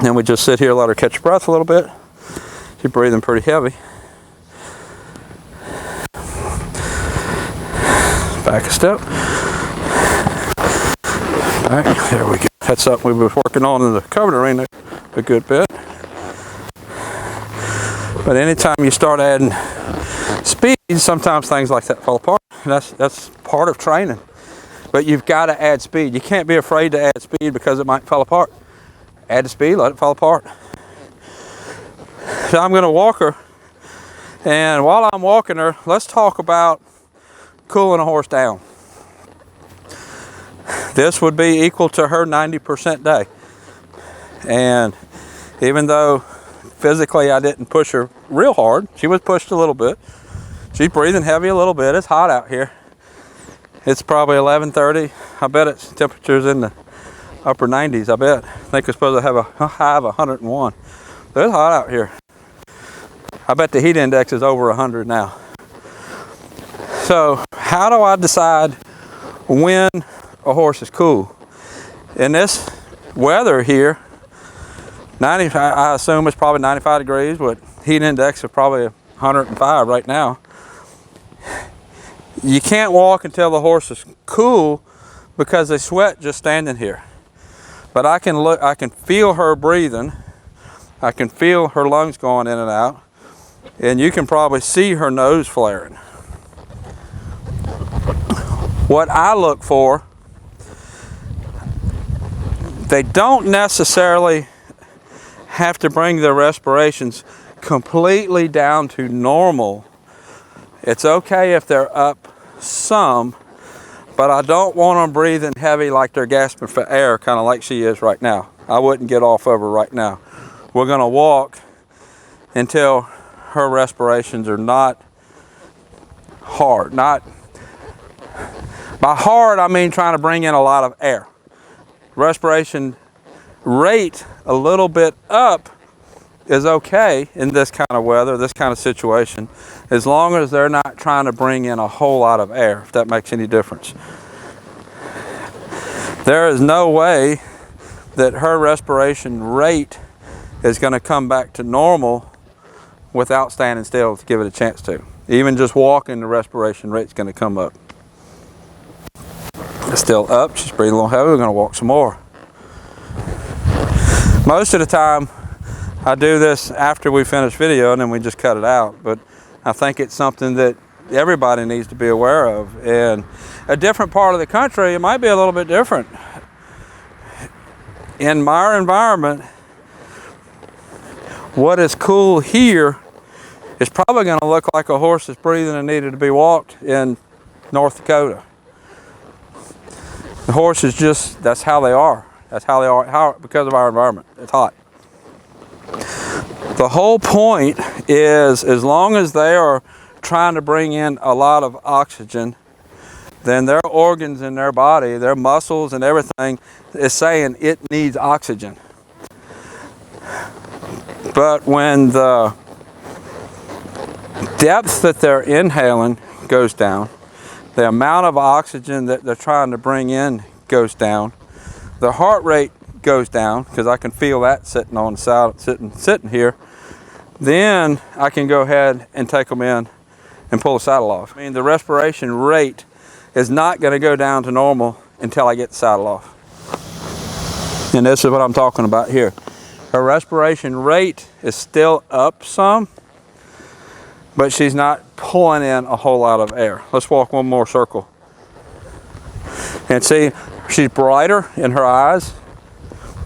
Then we just sit here, let her catch her breath a little bit. She's breathing pretty heavy. Back a step. All right, there we go. That's something we've been working on in the covered arena a good bit. But anytime you start adding speed, sometimes things like that fall apart. That's part of training. But you've got to add speed. You can't be afraid to add speed because it might fall apart. Add the speed, let it fall apart. So I'm going to walk her. And while I'm walking her, let's talk about cooling a horse down. This would be equal to her 90% day. And even though physically I didn't push her real hard, she was pushed a little bit. She's breathing heavy a little bit. It's hot out here. It's probably 11:30. I bet it's temperatures in the upper 90s, I bet. I think we're supposed to have a high of 101. But it's hot out here. I bet the heat index is over 100 now. So how do I decide when a horse is cool? In this weather here, I assume it's probably 95 degrees with heat index of probably 105 right now. You can't walk until the horse is cool because they sweat just standing here. But I can feel her breathing. I can feel her lungs going in and out. And you can probably see her nose flaring. What I look for, they don't necessarily have to bring their respirations completely down to normal. It's okay if they're up some, but I don't want them breathing heavy like they're gasping for air, kind of like she is right now. I wouldn't get off of her right now. We're going to walk until her respirations are not hard. By hard, I mean trying to bring in a lot of air. Respiration rate a little bit up is okay in this kind of weather, this kind of situation, as long as they're not trying to bring in a whole lot of air, if that makes any difference. There is no way that her respiration rate is going to come back to normal without standing still to give it a chance to. Even just walking, the respiration rate's going to come up. It's still up. She's breathing a little heavy. We're going to walk some more. Most of the time, I do this after we finish video and then we just cut it out. But I think it's something that everybody needs to be aware of. And a different part of the country, it might be a little bit different. In my environment, what is cool here is probably going to look like a horse that's breathing and needed to be walked in North Dakota. The horse is just, that's how they are. That's how they are, because of our environment. It's hot. The whole point is, as long as they are trying to bring in a lot of oxygen, then their organs in their body, their muscles and everything is saying it needs oxygen. But when the depth that they're inhaling goes down, the amount of oxygen that they're trying to bring in goes down, the heart rate goes down, because I can feel that sitting on the side, sitting here, then I can go ahead and take them in and pull the saddle off. I mean, the respiration rate is not going to go down to normal until I get the saddle off. And this is what I'm talking about here. Her respiration rate is still up some, but she's not pulling in a whole lot of air. Let's walk one more circle. And see, she's brighter in her eyes.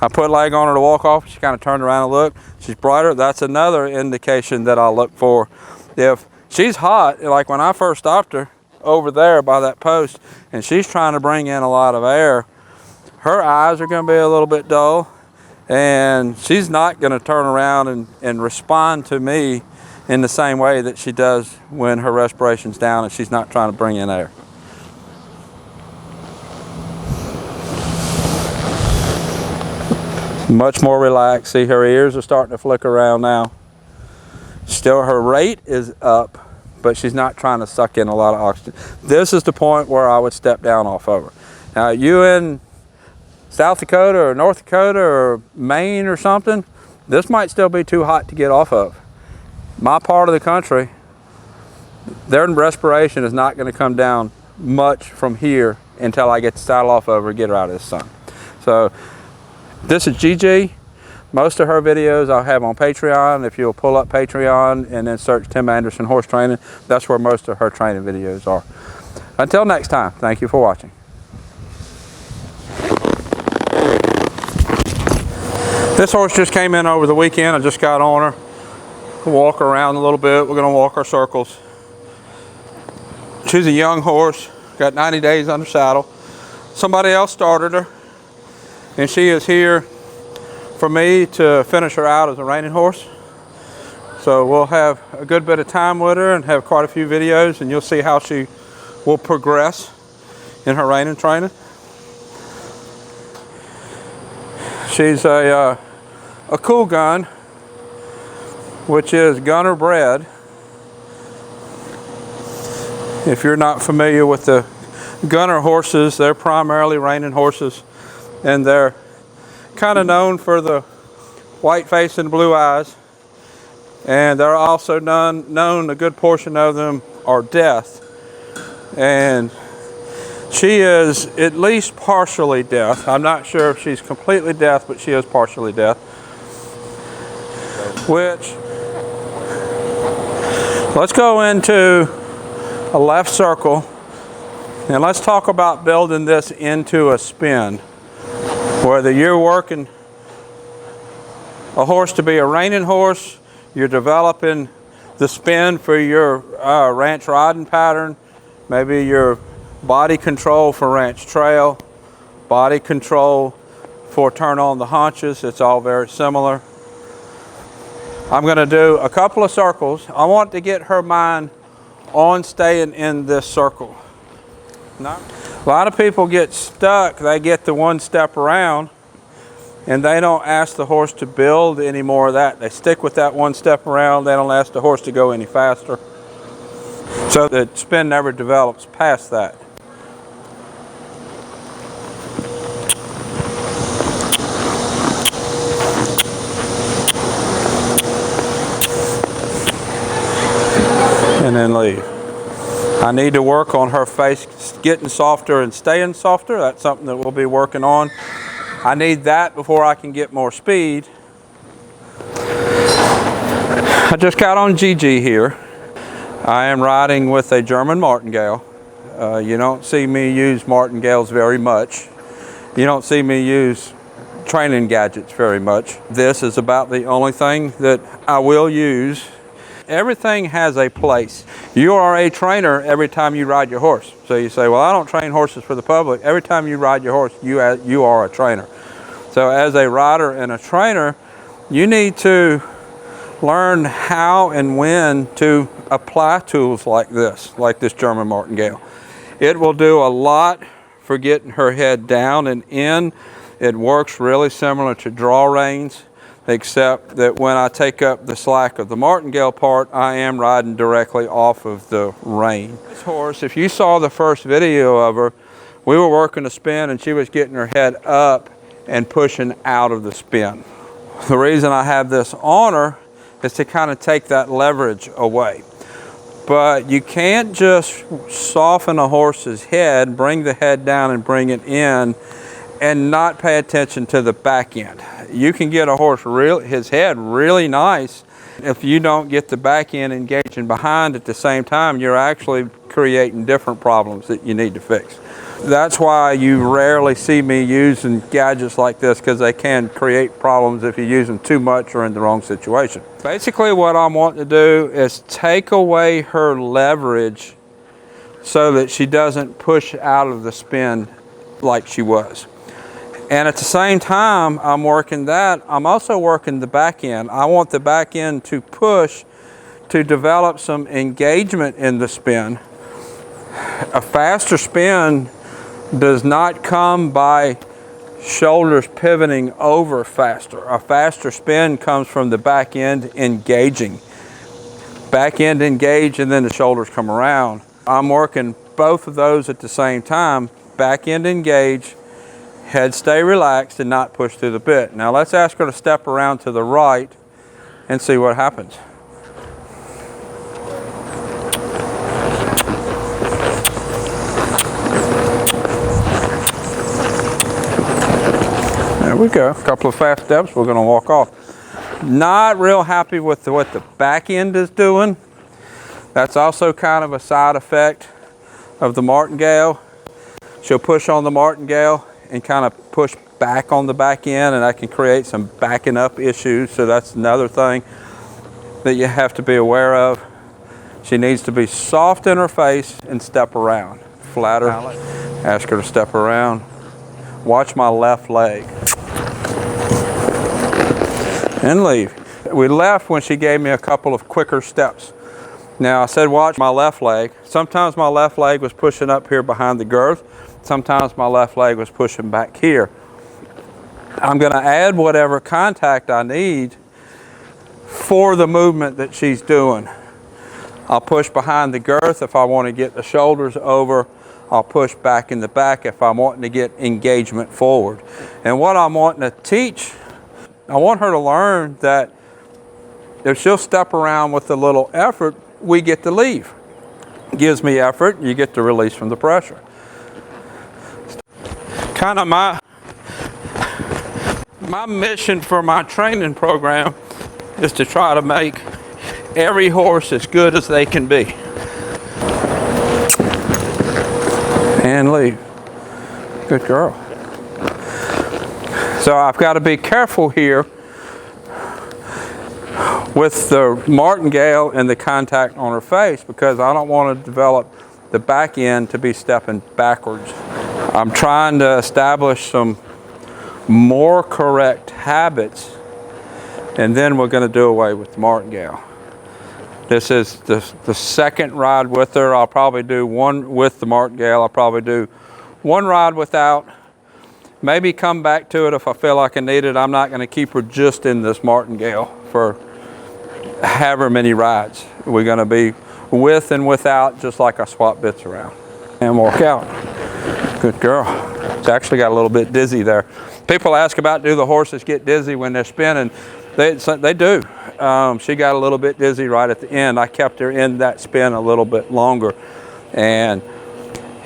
I put a leg on her to walk off. She kind of turned around and looked. She's brighter. That's another indication that I look for. If she's hot, like when I first stopped her over there by that post, and she's trying to bring in a lot of air, her eyes are going to be a little bit dull, and she's not going to turn around and respond to me in the same way that she does when her respiration's down and she's not trying to bring in air. Much more relaxed. See, her ears are starting to flick around now. Still, her rate is up, but she's not trying to suck in a lot of oxygen. This is the point where I would step down off of her. Now, you in South Dakota or North Dakota or Maine or something, this might still be too hot to get off of. My part of the country, their respiration is not going to come down much from here until I get the saddle off of her and get her out of the sun. So this is Gigi. Most of her videos I'll have on Patreon. If you'll pull up Patreon and then search Tim Anderson Horse Training, that's where most of her training videos are. Until next time, thank you for watching. This horse just came in over the weekend. I just got on her. We'll walk her around a little bit. We're going to walk our circles. She's a young horse, got 90 days under saddle. Somebody else started her, and she is here for me to finish her out as a reining horse. So we'll have a good bit of time with her and have quite a few videos, and you'll see how she will progress in her reining training. She's a cool gun, which is gunner bred. If you're not familiar with the gunner horses, they're primarily reining horses, and they're kind of known for the white face and blue eyes, and they're also known a good portion of them are deaf, and she is at least partially deaf. I'm not sure if she's completely deaf, but she is partially deaf. Which, let's go into a left circle and let's talk about building this into a spin. Whether you're working a horse to be a reining horse, you're developing the spin for your ranch riding pattern, maybe your body control for ranch trail, body control for turn on the haunches, it's all very similar. I'm going to do a couple of circles. I want to get her mind on staying in this circle. A lot of people get stuck. They get the one step around and they don't ask the horse to build any more of that. They stick with that one step around. They don't ask the horse to go any faster. So the spin never develops past that. And then leave. I need to work on her face getting softer and staying softer. That's something that we'll be working on. I need that before I can get more speed. I just got on Gigi here. I am riding with a German martingale. You don't see me use martingales very much. You don't see me use training gadgets very much. This is about the only thing that I will use. Everything has a place. You are a trainer every time you ride your horse. So you say, well, I don't train horses for the public. Every time you ride your horse, you are a trainer. So as a rider and a trainer, you need to learn how and when to apply tools like this German martingale. It will do a lot for getting her head down and in. It works really similar to draw reins, except that when I take up the slack of the martingale part, I am riding directly off of the rein. This horse, if you saw the first video of her, we were working a spin and she was getting her head up and pushing out of the spin. The reason I have this on her is to kind of take that leverage away. But you can't just soften a horse's head, bring the head down and bring it in, and not pay attention to the back end. You can get a horse his head really nice. If you don't get the back end engaging behind at the same time, you're actually creating different problems that you need to fix. That's why you rarely see me using gadgets like this, because they can create problems if you use them too much or in the wrong situation. Basically what I'm wanting to do is take away her leverage so that she doesn't push out of the spin like she was. And at the same time I'm working that, I'm also working the back end. I want the back end to push to develop some engagement in the spin. A faster spin does not come by shoulders pivoting over faster. A faster spin comes from the back end engaging. Back end engage and then the shoulders come around. I'm working both of those at the same time. Back end engage Head stay relaxed and not push through the bit. Now let's ask her to step around to the right and see what happens. There we go. A couple of fast steps, we're going to walk off. Not real happy with what the back end is doing. That's also kind of a side effect of the martingale. She'll push on the martingale and kind of push back on the back end, and that can create some backing up issues. So that's another thing that you have to be aware of. She needs to be soft in her face and step around. Flatter. Ask her to step around. Watch my left leg. And leave. We left when she gave me a couple of quicker steps. Now I said watch my left leg. Sometimes my left leg was pushing up here behind the girth. Sometimes my left leg was pushing back here. I'm going to add whatever contact I need for the movement that she's doing. I'll push behind the girth if I want to get the shoulders over. I'll push back in the back if I'm wanting to get engagement forward. And what I'm wanting to teach, I want her to learn that if she'll step around with a little effort, we get to leave. Gives me effort, you get to release from the pressure. Kind of my mission for my training program is to try to make every horse as good as they can be. And leave. Good girl. So I've got to be careful here with the martingale and the contact on her face, because I don't want to develop the back end to be stepping backwards. I'm trying to establish some more correct habits, and then we're going to do away with the martingale. This is the second ride with her. I'll probably do one with the martingale. I'll probably do one ride without. Maybe come back to it if I feel like I need it. I'm not going to keep her just in this martingale for however many rides. We're going to be with and without, just like I swap bits around. And walk out. Good girl. It's actually got a little bit dizzy there. People ask about, do the horses get dizzy when they're spinning? They do. She got a little bit dizzy right at the end. I kept her in that spin a little bit longer. And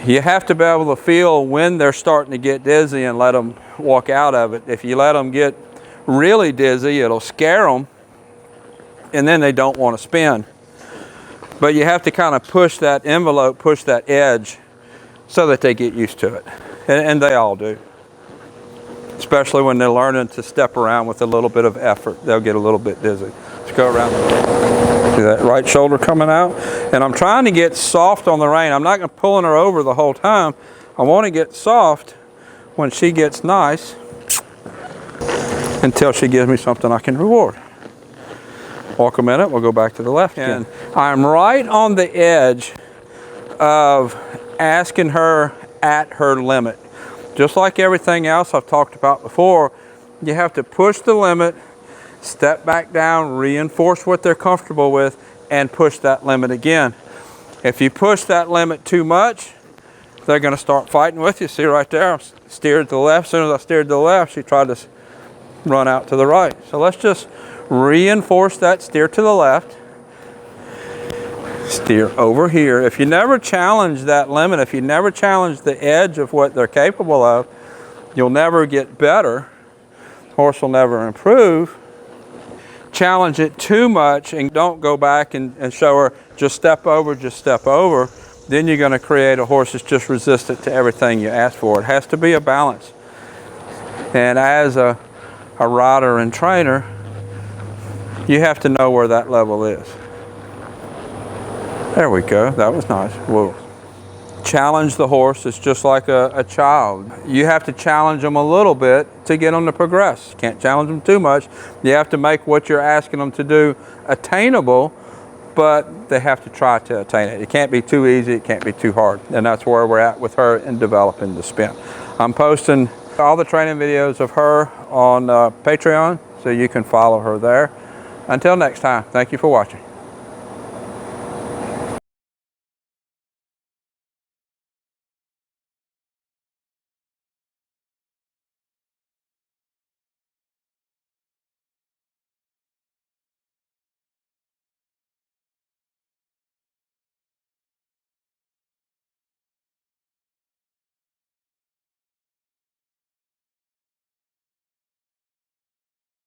you have to be able to feel when they're starting to get dizzy and let them walk out of it. If you let them get really dizzy, it'll scare them, and then they don't want to spin. But you have to kind of push that envelope, push that edge, so that they get used to it. And they all do. Especially when they're learning to step around with a little bit of effort, they'll get a little bit dizzy. Let's go around. See that right shoulder coming out? And I'm trying to get soft on the rein. I'm not going to pulling her over the whole time. I want to get soft when she gets nice until she gives me something I can reward. Walk a minute, we'll go back to the left again. I'm right on the edge of asking her at her limit. Just like everything else I've talked about before, you have to push the limit, step back down, reinforce what they're comfortable with, and push that limit again. If you push that limit too much, they're going to start fighting with you. See right there, I steered to the left. As soon as I steered to the left, she tried to run out to the right. So let's just reinforce that steer to the left. Steer over here. If you never challenge that limit, if you never challenge the edge of what they're capable of, you'll never get better. The horse will never improve. Challenge it too much and don't go back and show her just step over, just step over. Then you're going to create a horse that's just resistant to everything you ask for. It has to be a balance. And as a rider and trainer, you have to know where that level is. There we go. That was nice. Whoa. Challenge the horse. It's just like a child. You have to challenge them a little bit to get them to progress. You can't challenge them too much. You have to make what you're asking them to do attainable, but they have to try to attain it. It can't be too easy. It can't be too hard. And that's where we're at with her in developing the spin. I'm posting all the training videos of her on Patreon, so you can follow her there. Until next time, thank you for watching.